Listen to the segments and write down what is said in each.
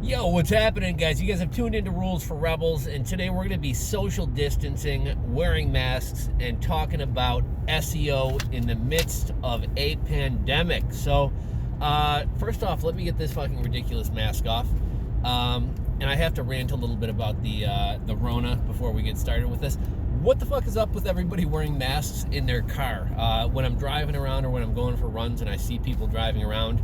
Yo, what's happening, guys? You guys have tuned into Rules for Rebels, and today we're going to be social distancing, wearing masks, and talking about SEO in the midst of a pandemic. So, first off, let me get this fucking ridiculous mask off. And I have to rant a little bit about the Rona before we get started with this. What the fuck is up with everybody wearing masks in their car? When I'm driving around or when I'm going for runs and I see people driving around,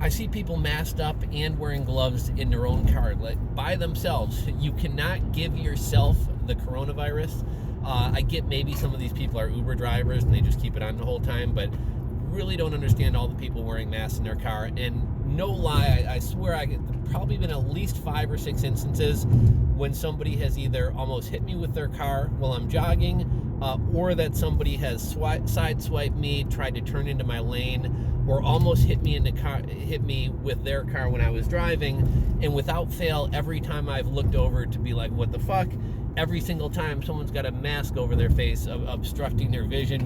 I see people masked up and wearing gloves in their own car, like by themselves. You cannot give yourself the coronavirus. I get maybe some of these people are Uber drivers and they just keep it on the whole time, but really don't understand all the people wearing masks in their car. And no lie, I swear probably been at least 5 or 6 instances when somebody has either almost hit me with their car while I'm jogging, or that somebody has sideswiped me, tried to turn into my lane, or almost hit me with their car when I was driving. And without fail, every time I've looked over to be like, what the fuck? Every single time someone's got a mask over their face, obstructing their vision.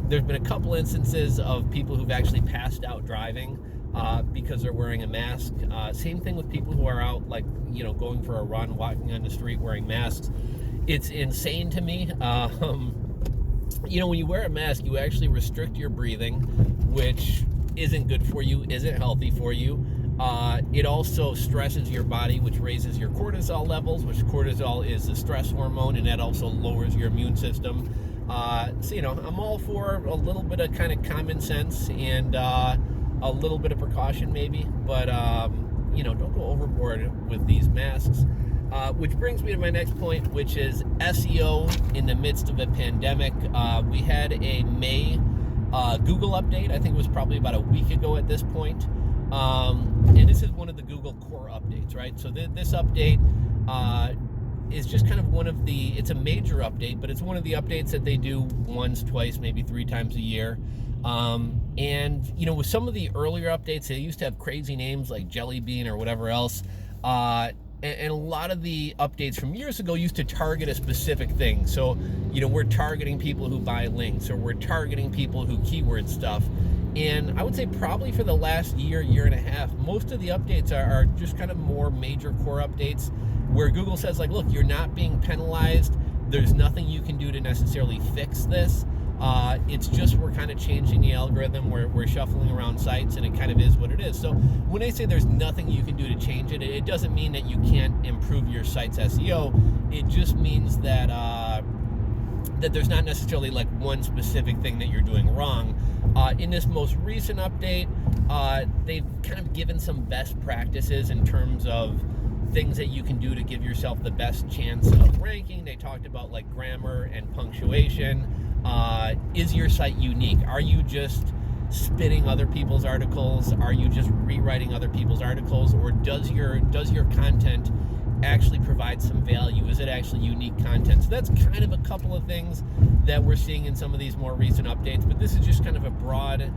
There's been a couple instances of people who've actually passed out driving because they're wearing a mask. Same thing with people who are out, like, going for a run, walking on the street wearing masks. It's insane to me. When you wear a mask, you actually restrict your breathing, which isn't good for you, isn't healthy for you. It also stresses your body, which raises your cortisol levels, which cortisol is the stress hormone, and that also lowers your immune system. I'm all for a little bit of kind of common sense and a little bit of precaution maybe, but don't go overboard with these masks. Which brings me to my next point, which is SEO in the midst of a pandemic. We had a May Google update. I think it was probably about a week ago at this point. And this is one of the Google core updates, right? So this update is just kind of it's a major update, but it's one of the updates that they do once, twice, maybe 3 times a year. With some of the earlier updates, they used to have crazy names like Jelly Bean or whatever else. And a lot of the updates from years ago used to target a specific thing. So, we're targeting people who buy links, or we're targeting people who keyword stuff. And I would say probably for the last year and a half, most of the updates are just kind of more major core updates where Google says, like, look, you're not being penalized. There's nothing you can do to necessarily fix this. It's just we're kind of changing the algorithm, we're shuffling around sites, and it kind of is what it is. So when they say there's nothing you can do to change it, it doesn't mean that you can't improve your site's SEO. It just means that that there's not necessarily like one specific thing that you're doing wrong. In this most recent update, they've kind of given some best practices in terms of things that you can do to give yourself the best chance of ranking. They talked about like grammar and punctuation. Is your site unique? Are you just spitting other people's articles? Are you just rewriting other people's articles? Or does your content actually provide some value? Is it actually unique content? So that's kind of a couple of things that we're seeing in some of these more recent updates, but this is just kind of a broad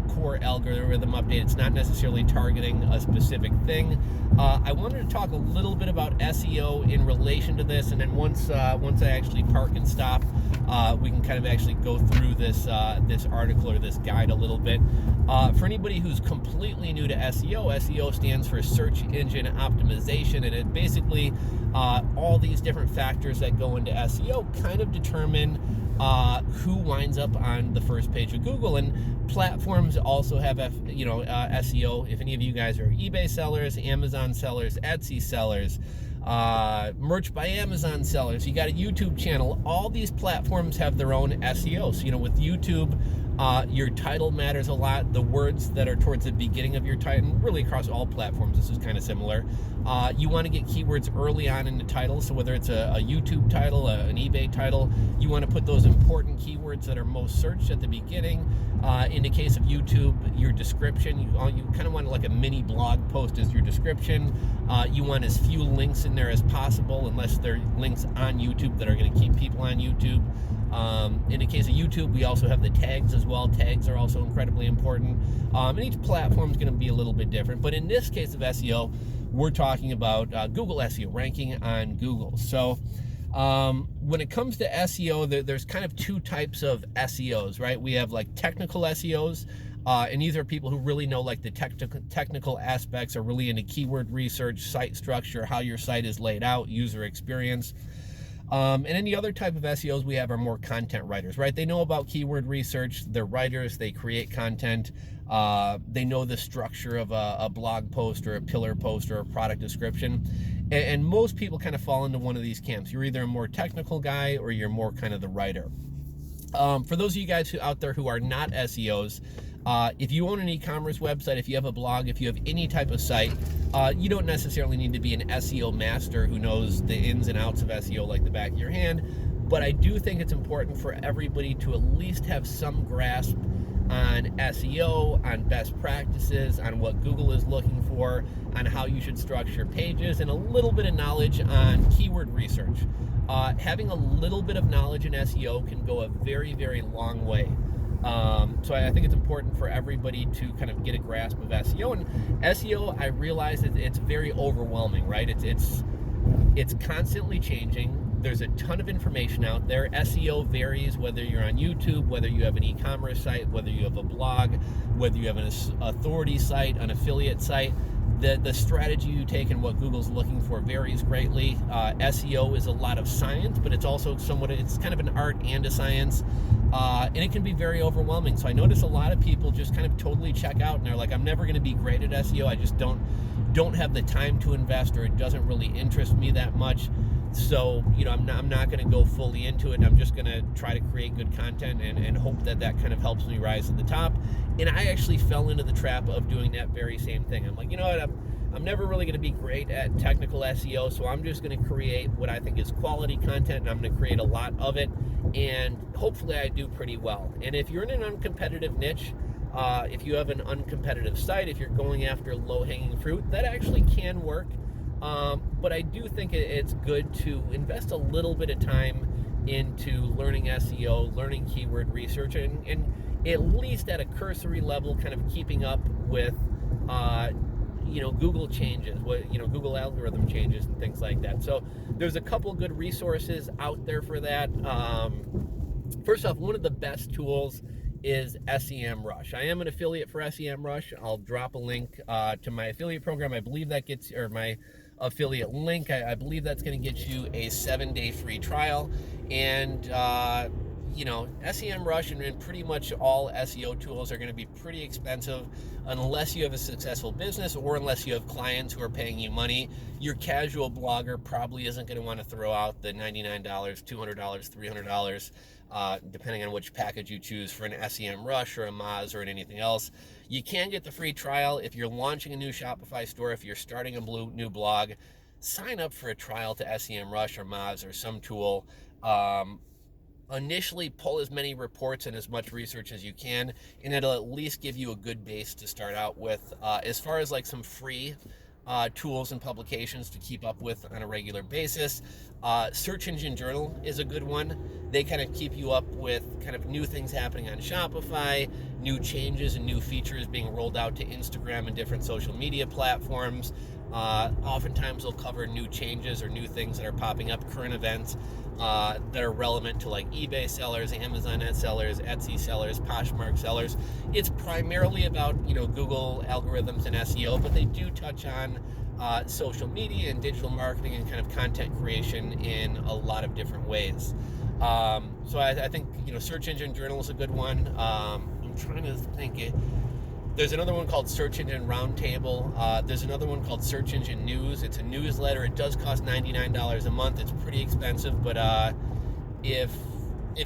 core algorithm update. It's not necessarily targeting a specific thing. I wanted to talk a little bit about SEO in relation to this, and then once I actually park and stop, we can kind of actually go through this article or this guide a little bit. For anybody who's completely new to SEO, SEO stands for Search Engine Optimization, and it basically all these different factors that go into SEO kind of determine who winds up on the first page of Google. And platforms also have SEO. If any of you guys are eBay sellers, Amazon sellers, Etsy sellers, Merch by Amazon sellers, you got a YouTube channel, all these platforms have their own SEO. So with YouTube, your title matters a lot. The words that are towards the beginning of your title, really across all platforms, this is kind of similar. You want to get keywords early on in the title. So whether it's a YouTube title, an eBay title, you want to put those important keywords that are most searched at the beginning. In the case of YouTube, your description, you kind of want like a mini blog post as your description. You want as few links in there as possible, unless they're links on YouTube that are going to keep people on YouTube. In the case of YouTube, we also have the tags as well. Tags are also incredibly important. And each platform is going to be a little bit different. But in this case of SEO, we're talking about Google SEO, ranking on Google. So when it comes to SEO, there's kind of 2 types of SEOs, right? We have like technical SEOs, And these are people who really know like the technical aspects, are really into keyword research, site structure, how your site is laid out, user experience. And any other type of SEOs we have are more content writers, right? They know about keyword research, they're writers, they create content, they know the structure of a blog post or a pillar post or a product description. And most people kind of fall into one of these camps. You're either a more technical guy or you're more kind of the writer. For those of you guys out there who are not SEOs, if you own an e-commerce website, if you have a blog, if you have any type of site, you don't necessarily need to be an SEO master who knows the ins and outs of SEO like the back of your hand, but I do think it's important for everybody to at least have some grasp on SEO, on best practices, on what Google is looking for, on how you should structure pages, and a little bit of knowledge on keyword research. Having a little bit of knowledge in SEO can go a very, very long way. So I think it's important for everybody to kind of get a grasp of SEO. And SEO, I realize that it's very overwhelming, right? It's constantly changing. There's a ton of information out there. SEO varies whether you're on YouTube, whether you have an e-commerce site, whether you have a blog, whether you have an authority site, an affiliate site. The strategy you take and what Google's looking for varies greatly. SEO is a lot of science, but it's also it's kind of an art and a science. And it can be very overwhelming. So I notice a lot of people just kind of totally check out and they're like, I'm never going to be great at SEO. I just don't have the time to invest, or it doesn't really interest me that much. So, I'm not going to go fully into it. I'm just going to try to create good content and hope that kind of helps me rise to the top. And I actually fell into the trap of doing that very same thing. I'm like, you know what? I'm never really going to be great at technical SEO, so I'm just going to create what I think is quality content, and I'm going to create a lot of it, and hopefully I do pretty well. And if you're in an uncompetitive niche, if you have an uncompetitive site, if you're going after low-hanging fruit, that actually can work. But I do think it's good to invest a little bit of time into learning SEO, learning keyword research, and at least at a cursory level, kind of keeping up with, Google changes, Google algorithm changes and things like that. So there's a couple good resources out there for that. First off, one of the best tools is SEMrush. I am an affiliate for SEMrush. I'll drop a link to my affiliate program. I believe that gets, or my affiliate link, I believe that's going to get you a 7-day free trial. And SEMrush and pretty much all SEO tools are going to be pretty expensive unless you have a successful business or unless you have clients who are paying you money. Your casual blogger probably isn't going to want to throw out the $99, $200, $300, depending on which package you choose for an SEMrush or a Moz or anything else. You can get the free trial if you're launching a new Shopify store, if you're starting a new blog. Sign up for a trial to SEMrush or Moz or some tool. Initially pull as many reports and as much research as you can, and it'll at least give you a good base to start out with. As far as like some free tools and publications to keep up with on a regular basis, Search Engine Journal is a good one. They kind of keep you up with kind of new things happening on Shopify, new changes and new features being rolled out to Instagram and different social media platforms. Oftentimes they'll cover new changes or new things that are popping up, current events that are relevant to like eBay sellers, Amazon sellers, Etsy sellers, Poshmark sellers. It's primarily about Google algorithms and SEO, but they do touch on social media and digital marketing and kind of content creation in a lot of different ways. So I think Search Engine Journal is a good one. I'm trying to think. There's another one called Search Engine Roundtable. There's another one called Search Engine News. It's a newsletter. It does cost $99 a month. It's pretty expensive, but if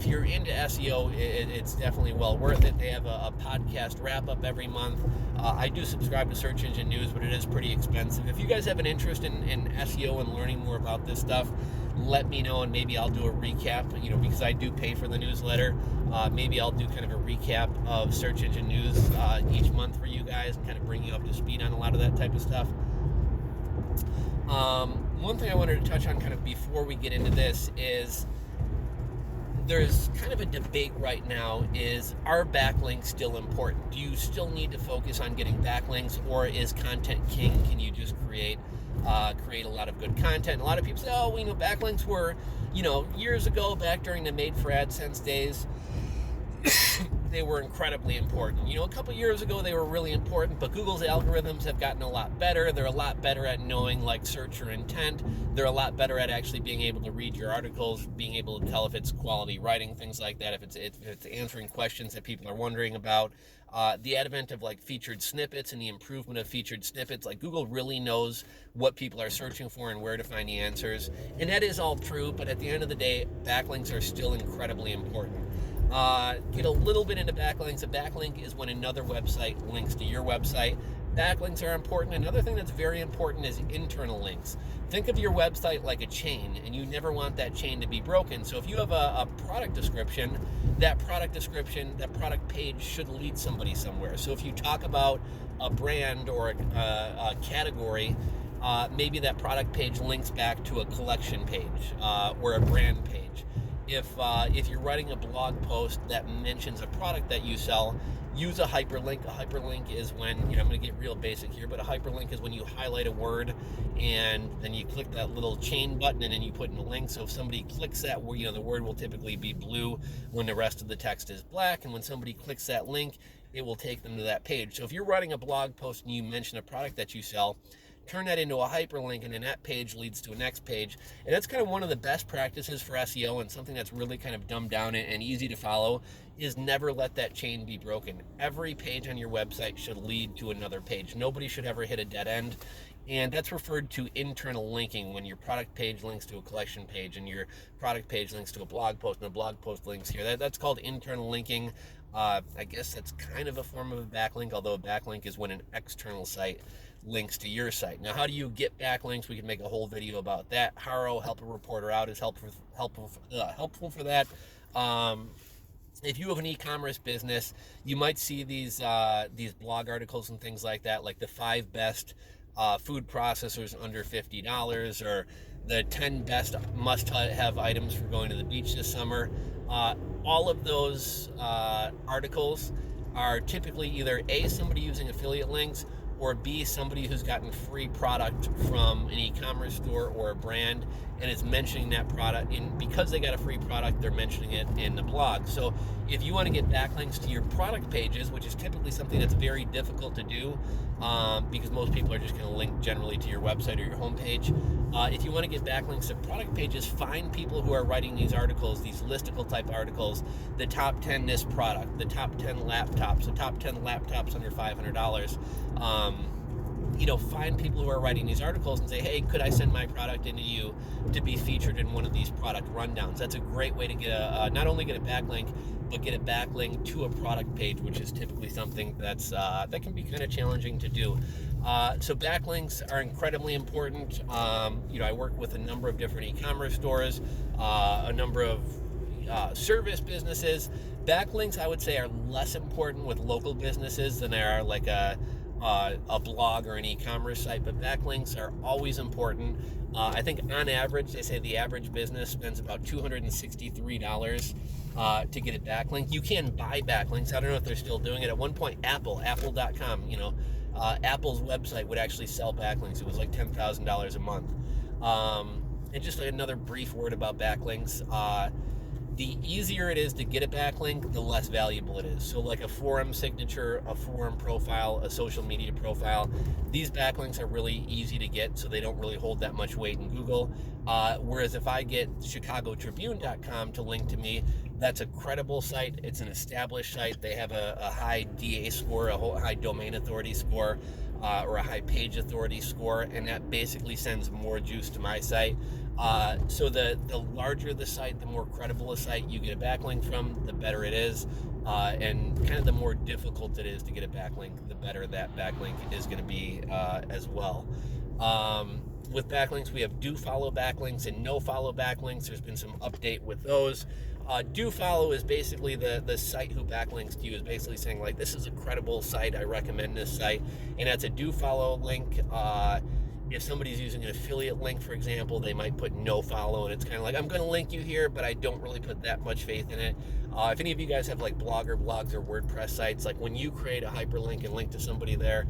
you're into SEO, it's definitely well worth it. They have a podcast wrap-up every month. I do subscribe to Search Engine News, but it is pretty expensive. If you guys have an interest in SEO and learning more about this stuff, let me know, and maybe I'll do a recap, because I do pay for the newsletter. Maybe I'll do kind of a recap of Search Engine News each month for you guys and kind of bring you up to speed on a lot of that type of stuff. One thing I wanted to touch on kind of before we get into this is there's kind of a debate right now, is, are backlinks still important? Do you still need to focus on getting backlinks, or is content king? Can you just create a lot of good content? A lot of people say, backlinks were, years ago, back during the made for AdSense days, they were incredibly important. You know, a couple years ago they were really important, but Google's algorithms have gotten a lot better. They're a lot better at knowing like searcher intent. They're a lot better at actually being able to read your articles, being able to tell if it's quality writing, things like that, if it's answering questions that people are wondering about. The advent of like featured snippets and the improvement of featured snippets, like Google really knows what people are searching for and where to find the answers. And that is all true, but at the end of the day, backlinks are still incredibly important. Get a little bit into backlinks. A backlink is when another website links to your website. Backlinks are important. Another thing that's very important is internal links. Think of your website like a chain, and you never want that chain to be broken. So if you have a product description, that product page should lead somebody somewhere. So if you talk about a brand or a category, maybe that product page links back to a collection page or a brand page. If you're writing a blog post that mentions a product that you sell, use a hyperlink. A hyperlink is when, I'm going to get real basic here, but a hyperlink is when you highlight a word and then you click that little chain button and then you put in a link. So if somebody clicks that word, the word will typically be blue when the rest of the text is black. And when somebody clicks that link, it will take them to that page. So if you're writing a blog post and you mention a product that you sell, turn that into a hyperlink, and then that page leads to a next page. And that's kind of one of the best practices for SEO, and something that's really kind of dumbed down and easy to follow is never let that chain be broken. Every page on your website should lead to another page. Nobody should ever hit a dead end. And that's referred to internal linking, when your product page links to a collection page and your product page links to a blog post and a blog post links here. That's called internal linking. I guess that's kind of a form of a backlink, although a backlink is when an external site links to your site. Now, how do you get backlinks? We can make a whole video about that. Haro, Help a Reporter Out, is helpful for that. If you have an e-commerce business, you might see these blog articles and things like that, like the 5 best food processors under $50, or the 10 best must-have items for going to the beach this summer. All of those articles are typically either A, somebody using affiliate links, or B, somebody who's gotten free product from an e-commerce store or a brand and is mentioning that product. And because they got a free product, they're mentioning it in the blog. So if you want to get backlinks to your product pages, which is typically something that's very difficult to do, because most people are just going to link generally to your website or your homepage. If you want to get backlinks to product pages, find people who are writing these articles, these listicle type articles, the top 10 this product, the top 10 laptops, the top 10 laptops under $500. Find people who are writing these articles and say, hey, could I send my product into you to be featured in one of these product rundowns? That's a great way to get not only get a backlink, but get a backlink to a product page, which is typically something that can be kind of challenging to do. So backlinks are incredibly important. I work with a number of different e-commerce stores, a number of service businesses. Backlinks, I would say, are less important with local businesses than they are like a blog or an e-commerce site, but backlinks are always important. I think on average, they say the average business spends about $263 to get a backlink. You can buy backlinks. I don't know if they're still doing it. At one point, Apple.com, Apple's website would actually sell backlinks. It was like $10,000 a month. And just another brief word about backlinks. The easier it is to get a backlink, the less valuable it is. So like a forum signature, a forum profile, a social media profile, these backlinks are really easy to get, so they don't really hold that much weight in Google. Whereas if I get chicagotribune.com to link to me, that's a credible site. It's an established site. They have a high DA score, a high domain authority score, or a high page authority score, and that basically sends more juice to my site. So the larger the site, the more credible a site you get a backlink from, the better it is. And kind of the more difficult it is to get a backlink, the better that backlink is going to be as well. With backlinks, we have do follow backlinks and no follow backlinks. There's been some update with those. Do follow is basically the site who backlinks to you is basically saying, like, this is a credible site, I recommend this site, and that's a do follow link. If somebody's using an affiliate link, for example, they might put no follow, and it's kind of like, I'm going to link you here, but I don't really put that much faith in it. If any of you guys have like Blogger blogs or WordPress sites, like when you create a hyperlink and link to somebody there,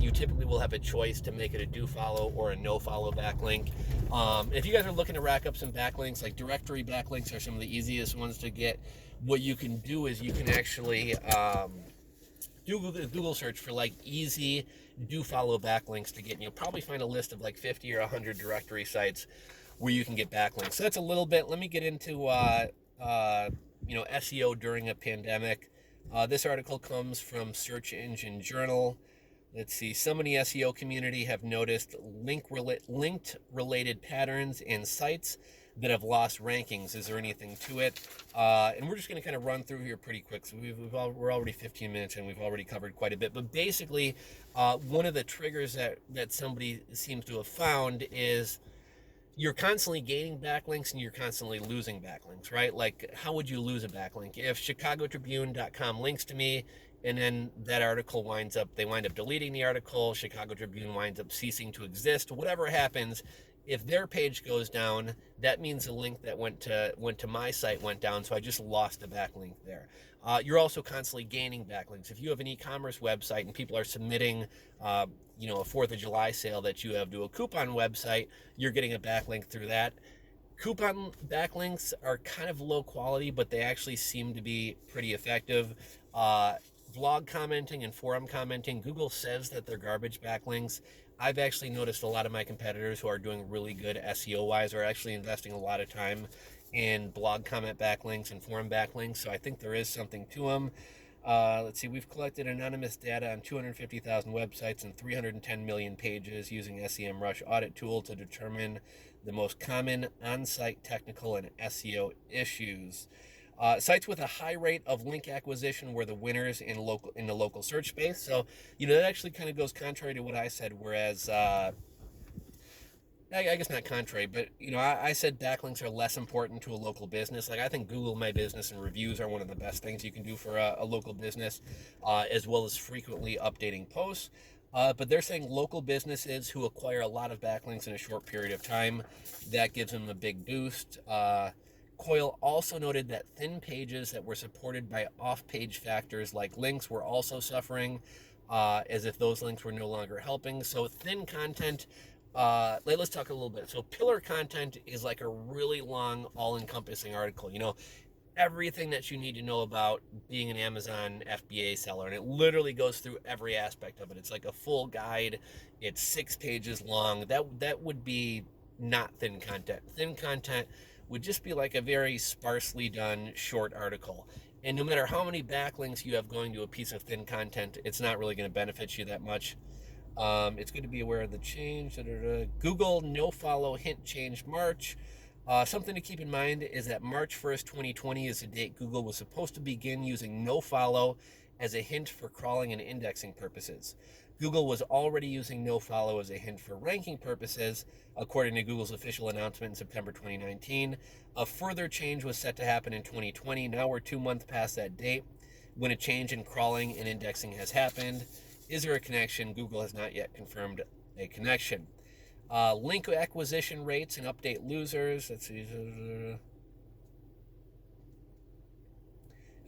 you typically will have a choice to make it a do follow or a no follow backlink. If you guys are looking to rack up some backlinks, like directory backlinks are some of the easiest ones to get. What you can do is you can actually Google search for like easy do follow backlinks to get, and you'll probably find a list of like 50 or 100 directory sites where you can get backlinks. So that's a little bit. Let me get into SEO during a pandemic. This article comes from Search Engine Journal. Let's see. Some in the SEO community have noticed linked related patterns in sites that have lost rankings. Is there anything to it? And we're just going to kind of run through here pretty quick. So we're already 15 minutes and we've already covered quite a bit. But basically, one of the triggers that somebody seems to have found is you're constantly gaining backlinks and you're constantly losing backlinks, right? Like, how would you lose a backlink? If chicagotribune.com links to me and then that article they wind up deleting the article, Chicago Tribune winds up ceasing to exist, whatever happens, if their page goes down, that means the link that went to my site went down, so I just lost a backlink there. You're also constantly gaining backlinks. If you have an e-commerce website and people are submitting, a 4th of July sale that you have to a coupon website, you're getting a backlink through that. Coupon backlinks are kind of low quality, but they actually seem to be pretty effective. Blog commenting and forum commenting, Google says that they're garbage backlinks. I've actually noticed a lot of my competitors who are doing really good SEO-wise are actually investing a lot of time in blog comment backlinks and forum backlinks, so I think there is something to them. Let's see, we've collected anonymous data on 250,000 websites and 310 million pages using SEMrush audit tool to determine the most common on-site technical and SEO issues. Sites with a high rate of link acquisition were the winners in the local search space. So, that actually kind of goes contrary to what I said, whereas I guess not contrary, but I said backlinks are less important to a local business. Like, I think Google My Business and reviews are one of the best things you can do for a local business, as well as frequently updating posts. But they're saying local businesses who acquire a lot of backlinks in a short period of time, that gives them a big boost. Coyle also noted that thin pages that were supported by off-page factors like links were also suffering, as if those links were no longer helping. So thin content, let's talk a little bit. So pillar content is like a really long, all-encompassing article. Everything that you need to know about being an Amazon FBA seller, and it literally goes through every aspect of it. It's like a full guide. It's 6 pages long. That would be not thin content. Thin content would just be like a very sparsely done short article. And no matter how many backlinks you have going to a piece of thin content, it's not really going to benefit you that much. It's good to be aware of the change. Google no follow hint changed March. Something to keep in mind is that March 1st, 2020 is the date Google was supposed to begin using no follow as a hint for crawling and indexing purposes. Google was already using no follow as a hint for ranking purposes, according to Google's official announcement in September 2019. A further change was set to happen in 2020. Now we're 2 months past that date when a change in crawling and indexing has happened. Is there a connection? Google has not yet confirmed a connection. Link acquisition rates and update losers. Let's see.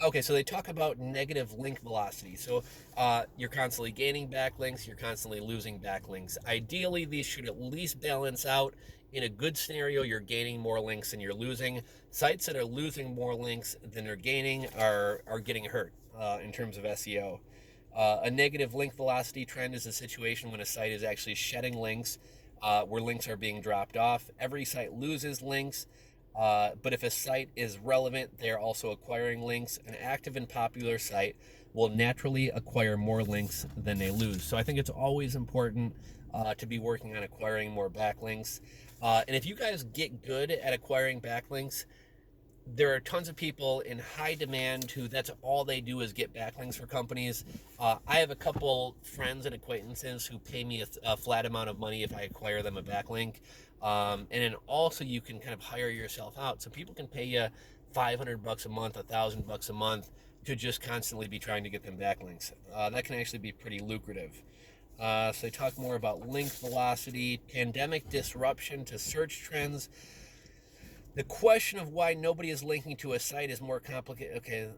Okay, so they talk about negative link velocity. So you're constantly gaining backlinks, you're constantly losing backlinks. Ideally, these should at least balance out. In a good scenario, you're gaining more links than you're losing. Sites that are losing more links than they're gaining are getting hurt in terms of SEO. A negative link velocity trend is a situation when a site is actually shedding links, where links are being dropped off. Every site loses links. But if a site is relevant, they're also acquiring links. An active and popular site will naturally acquire more links than they lose. So I think it's always important to be working on acquiring more backlinks. And if you guys get good at acquiring backlinks, there are tons of people in high demand who that's all they do is get backlinks for companies. I have a couple friends and acquaintances who pay me a flat amount of money if I acquire them a backlink. And then also you can kind of hire yourself out. So people can pay you $500 a month, $1,000 a month to just constantly be trying to get them backlinks. That can actually be pretty lucrative. So they talk more about link velocity, pandemic disruption to search trends. The question of why nobody is linking to a site is more complicated. Okay.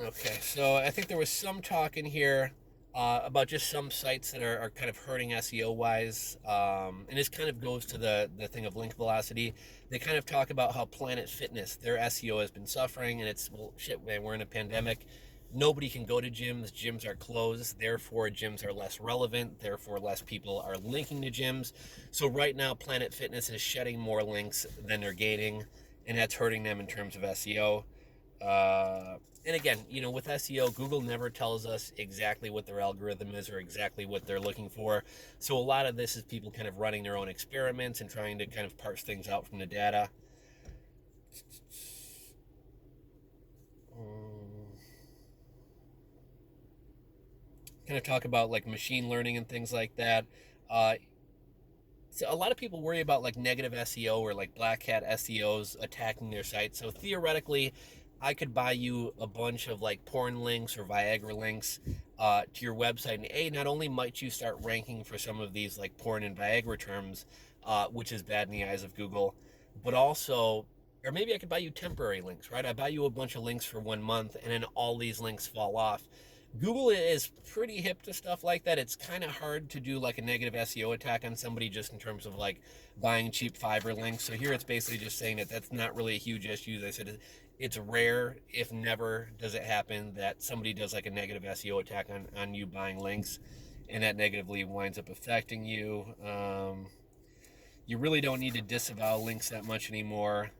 Okay, so I think there was some talk in here about just some sites that are kind of hurting SEO wise. And this kind of goes to the thing of link velocity. They kind of talk about how Planet Fitness, their SEO has been suffering, and it's, well, shit, man, we're in a pandemic. Nobody can go to gyms. Gyms are closed. Therefore, gyms are less relevant. Therefore, less people are linking to gyms. So, right now, Planet Fitness is shedding more links than they're gaining, and that's hurting them in terms of SEO. And again, with SEO, Google never tells us exactly what their algorithm is or exactly what they're looking for. So a lot of this is people kind of running their own experiments and trying to kind of parse things out from the data. Kind of talk about like machine learning and things like that. Uh, so a lot of people worry about like negative SEO or like black hat SEOs attacking their site. So theoretically, I could buy you a bunch of like porn links or Viagra links to your website, and not only might you start ranking for some of these like porn and Viagra terms, which is bad in the eyes of Google, but also, or maybe I could buy you temporary links, right? I buy you a bunch of links for 1 month, and then all these links fall off. Google is pretty hip to stuff like that. It's kind of hard to do like a negative SEO attack on somebody just in terms of like buying cheap Fiverr links. So here it's basically just saying that that's not really a huge issue. They said it's rare, if never does it happen, that somebody does like a negative SEO attack on you buying links, and that negatively winds up affecting you. You really don't need to disavow links that much anymore.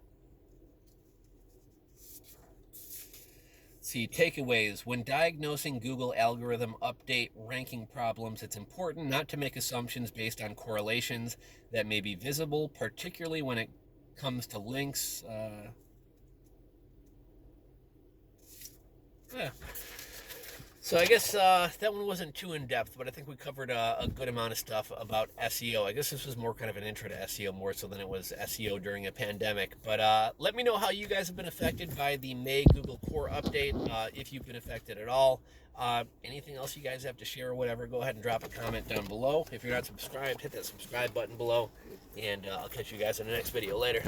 See, takeaways. When diagnosing Google algorithm update ranking problems, it's important not to make assumptions based on correlations that may be visible, particularly when it comes to links. Yeah. So I guess that one wasn't too in depth, but I think we covered a good amount of stuff about SEO. I guess this was more kind of an intro to SEO more so than it was SEO during a pandemic. But let me know how you guys have been affected by the May Google Core update, if you've been affected at all. Anything else you guys have to share or whatever, go ahead and drop a comment down below. If you're not subscribed, hit that subscribe button below, and I'll catch you guys in the next video. Later.